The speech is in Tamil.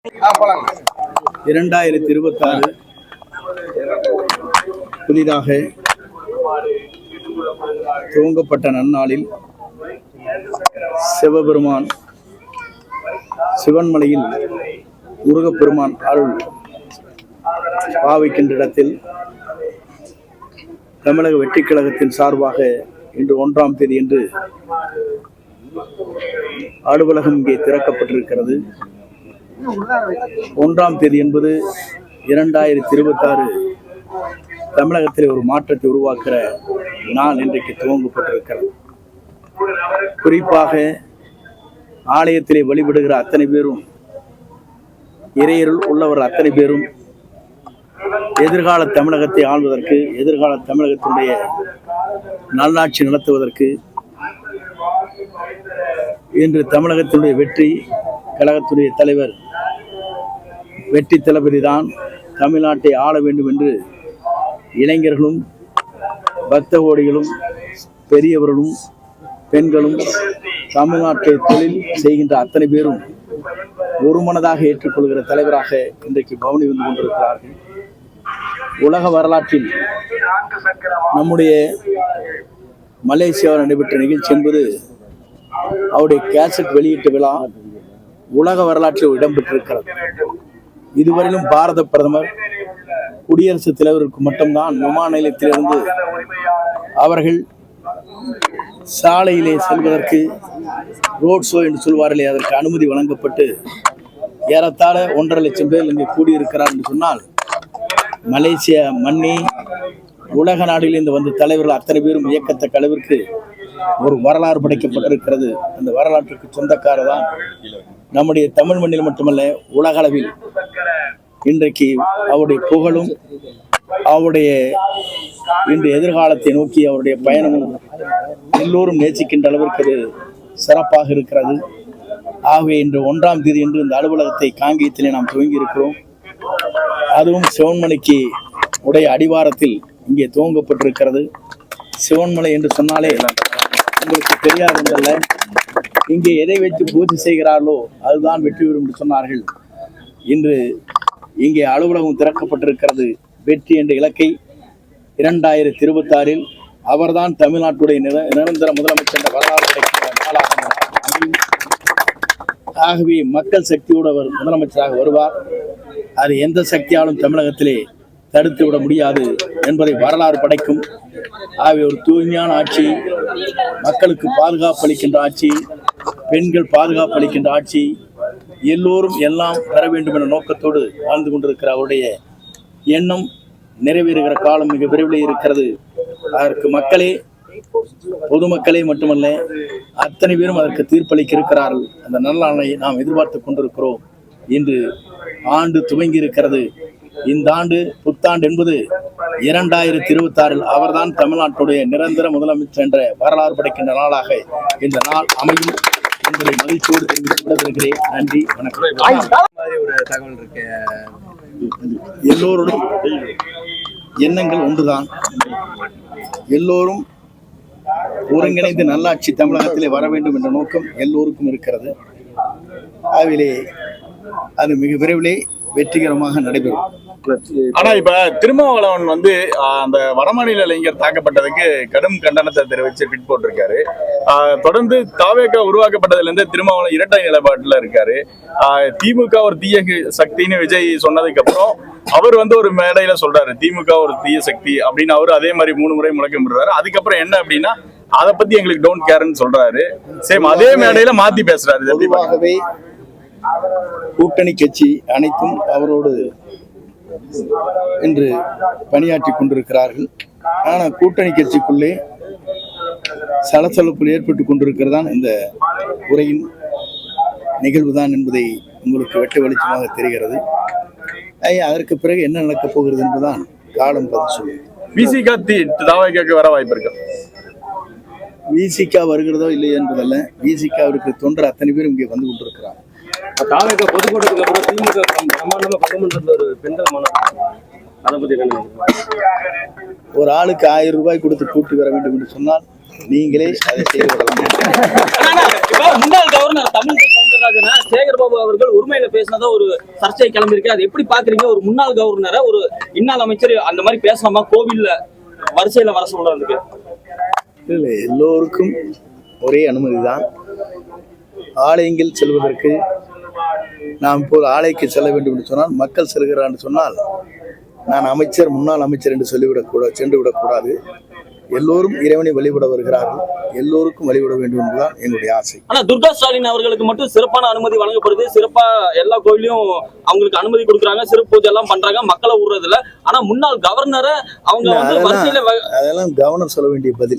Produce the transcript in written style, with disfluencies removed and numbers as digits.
2026 புதிதாக துவங்கப்பட்ட நன்னாளில் சிவபெருமான் சிவன்மலையில் முருகப்பெருமான் அருள் பாவிக்கின்ற இடத்தில் தமிழக வெற்றிக் கழகத்தின் சார்பாக இன்று 1ஆம் தேதி என்று அலுவலகம் இங்கே திறக்கப்பட்டிருக்கிறது. 1ஆம் தேதி என்பது 2026 தமிழகத்தில் ஒரு மாற்றத்தை உருவாக்குற நாள் இன்றைக்கு துவங்கப்பட்டிருக்கிறது. குறிப்பாக ஆலயத்திலே வழிபடுகிற அத்தனை பேரும், இறையருள் உள்ளவர் அத்தனை பேரும் எதிர்கால தமிழகத்தை ஆள்வதற்கு, எதிர்கால தமிழகத்தினுடைய நல்லாட்சி நடத்துவதற்கு, இன்று தமிழகத்தினுடைய வெற்றி கழகத்துடைய தலைவர் வெற்றி தளபதி தான் தமிழ்நாட்டை ஆள வேண்டும் என்று இளைஞர்களும் பக்த கோடிகளும் பெரியவர்களும் பெண்களும் தமிழ்நாட்டை தொழில் செய்கின்ற அத்தனை பேரும் ஒருமனதாக ஏற்றுக்கொள்கிற தலைவராக இன்றைக்கு பவனி வந்து கொண்டிருக்கிறார்கள். உலக வரலாற்றில் நம்முடைய மலேசியாவில் நடைபெற்ற நிகழ்ச்சி என்பது அவருடைய கேசட் வெளியீட்டு விழா உலக வரலாற்றில் இடம்பெற்றிருக்கிறது. இதுவரையிலும் பாரத பிரதமர் குடியரசுத் தலைவருக்கு மட்டும்தான் விமான நிலையத்திலிருந்து அவர்கள் சாலையிலே செல்வதற்கு, ரோட் ஷோ என்று சொல்வார்களே, அதற்கு அனுமதி வழங்கப்பட்டு ஏறத்தாழ 1.5 லட்சம் பேர் இங்கே கூடியிருக்கிறார் என்று சொன்னால், மலேசிய மண்ணி உலக நாடுகளிலிருந்து வந்த தலைவர்கள் அத்தனை பேரும் வியக்கத்தக்க அளவிற்கு ஒரு வரலாறு படைக்கப்பட்டிருக்கிறது. அந்த வரலாற்றுக்கு சொந்தக்காரர் தான் நம்முடைய தமிழ் மண்ணில் மட்டுமல்ல, உலக அளவில் இன்றைக்கு அவருடைய புகழும் அவருடைய இன்று எதிர்காலத்தை நோக்கி அவருடைய பயணமும் எல்லோரும் நேசிக்கின்ற அளவிற்கு அது சிறப்பாக இருக்கிறது. ஆகவே இன்று 1ஆம் தேதி என்று இந்த அலுவலகத்தை காங்கேயத்திலே நாம் துவங்கி இருக்கிறோம். அதுவும் சிவன்மலைக்கு உடைய அடிவாரத்தில் இங்கே துவங்கப்பட்டிருக்கிறது. சிவன்மலை என்று சொன்னாலே உங்களுக்கு தெரியாதல்ல, இங்கே எதை வைத்து பூஜை செய்கிறார்களோ அதுதான் வெற்றி பெறும் என்று சொன்னார்கள். இன்று இங்கே அலுவலகம் திறக்கப்பட்டிருக்கிறது. வெற்றி என்ற இலக்கை 2026 அவர்தான் தமிழ்நாட்டுடைய நிரந்தர முதலமைச்சர் என்ற வரலாறு கிடைக்கிற நாளாக. ஆகவே மக்கள் சக்தியோடு அவர் முதலமைச்சராக வருவார். அது எந்த சக்தியாலும் தமிழகத்திலே தடுத்து விட முடியாது என்பதை வரலாறு படைக்கும். ஆகவே ஒரு தூய்மையான ஆட்சி, மக்களுக்கு பாதுகாப்பு அளிக்கின்ற ஆட்சி, பெண்கள் பாதுகாப்பு அளிக்கின்ற ஆட்சி, எல்லோரும் எல்லாம் பெற வேண்டும் என்ற நோக்கத்தோடு வாழ்ந்து கொண்டிருக்கிற அவருடைய எண்ணம் நிறைவேறுகிற காலம் மிக விரைவில் இருக்கிறது. அதற்கு மக்களே, பொதுமக்களே மட்டுமல்ல, அத்தனை பேரும் அதற்கு தீர்ப்பளிக்க இருக்கிறார்கள். அந்த நல்லாளை நாம் எதிர்பார்த்து கொண்டிருக்கிறோம். இன்று ஆண்டு துவங்கி இருக்கிறது. இந்த ஆண்டு புத்தாண்டு என்பது 2026 அவர்தான் தமிழ்நாட்டுடைய நிரந்தர முதலமைச்சர் என்ற வரலாறு படைக்கின்ற நாளாக இந்த நாள் அமையும் என்பதை மகிழ்ச்சியோடு தெரிவித்துக் விடைபெறுகிறேன். நன்றி, வணக்கம். ஒரு தகவல் இருக்கு, எல்லோருடன் எண்ணங்கள் ஒன்றுதான். எல்லோரும் ஒருங்கிணைந்து நல்லாட்சி தமிழகத்திலே வர வேண்டும் என்ற நோக்கம் எல்லோருக்கும் இருக்கிறது. ஆகவே அது மிக விரைவிலே வெற்றிகரமாக நடைபெறும். ஆனா இப்ப திருமாவளவன் வந்து அந்த வடமாநில இளைஞர் தாக்கப்பட்டதுக்கு கடும் கண்டனத்தை தெரிவிச்சு ட்வீட் போட்டிருக்காரு. தொடர்ந்து தாவேகா உருவாக்கப்பட்டதுல இருந்து திருமாவளவன் இரட்டை நிலைப்பாட்டுல இருக்காரு. திமுக ஒரு தீய சக்தின்னு விஜய் சொன்னதுக்கு அப்புறம் அவர் வந்து ஒரு மேடையில சொல்றாரு திமுக ஒரு தீய சக்தி அப்படின்னு. அவரு அதே மாதிரி 3 முறை முழக்கமிடுறாரு. அதுக்கப்புறம் என்ன அப்படின்னா அதை பத்தி எங்களுக்கு டோன்ட் கேர்ன்னு சொல்றாரு. சேம் அதே மேடையில மாத்தி பேசுறாரு. பொதுவாகவே கூட்டணி கட்சி அனைத்தும் அவரோடு இன்று பணியாற்றி கொண்டிருக்கிறார்கள். ஆனால் கூட்டணி கட்சிக்குள்ளே சலசலப்பு ஏற்பட்டு கொண்டிருக்கிறதான் இந்த உரையின் நிகழ்வுதான் என்பதை உங்களுக்கு வெட்ட வெளிச்சமாக தெரிகிறது. அதற்கு பிறகு என்ன நடக்கப் போகிறது என்பதுதான் காலம் பதில் சொல்லும். விசிக தாவேகாக்கு வர வாய்ப்பு இருக்கு. விசிக வருகிறதோ இல்லையோ என்பதல்ல, விசிகாவிற்கு தொண்டர் அத்தனை பேரும் இங்கே வந்து கொண்டிருக்கிறார். தாவேகா பொதுக்கூட்டத்துக்கு அப்புறம் திமுக பிரமாண்டமா பகுமன்றத்தில் ஒரு பெண்கள் மாநாடு, அதை பத்தி என்ன? ஒரு ஆளுக்கு 1000 ரூபாய் கொடுத்து கூட்டி வர வேண்டும் என்று சொன்னால் நீங்களே அதை செய்து கொள்ளலாம். ஆனா, இப்ப முன்னாள் கவர்னர் தமிழிசை சவுந்தரராஜனை சேகர் பாபு அவர்கள் உரிமையில பேசினதா ஒரு சர்ச்சை கிளம்பியிருக்கு. அது எப்படி பாக்குறீங்க? ஒரு முன்னாள் கவர்னரை ஒரு இன்னாள் அமைச்சர் அந்த மாதிரி பேசலாமா? கோவில்ல வரிசையில வர சொல்றதுக்கு இல்லை, எல்லோருக்கும் ஒரே அனுமதி தான். ஆலயங்கள் செல்வதற்கு நாம் இப்போது ஆலைக்கு செல்ல வேண்டும் என்று சொன்னால், மக்கள் செல்கிறார் என்று சொன்னால் நான் அமைச்சர், முன்னாள் அமைச்சர் என்று சொல்லிவிடக்கூடாது, சென்று விடக்கூடாது. எல்லோரும் இறைவனை வழிபட வருகிறார்கள், எல்லோருக்கும் வழிபட வேண்டும் என்பதுதான் என்னுடைய ஆசை. ஆனா துர்கா ஸ்டாலின் அவர்களுக்கு மட்டும் சிறப்பான அனுமதி வழங்கப்படுது. சிறப்பா எல்லா கோயிலையும் அவங்களுக்கு அனுமதி கொடுக்குறாங்க, சிறப்பு பூஜை எல்லாம் பண்றாங்க, மக்களை விடுறது இல்ல. ஆனா முன்னாள் கவர்னரை அவங்க வந்து வரிசையில அதெல்லாம் கவர்னர் சொல்ல வேண்டிய பதில்.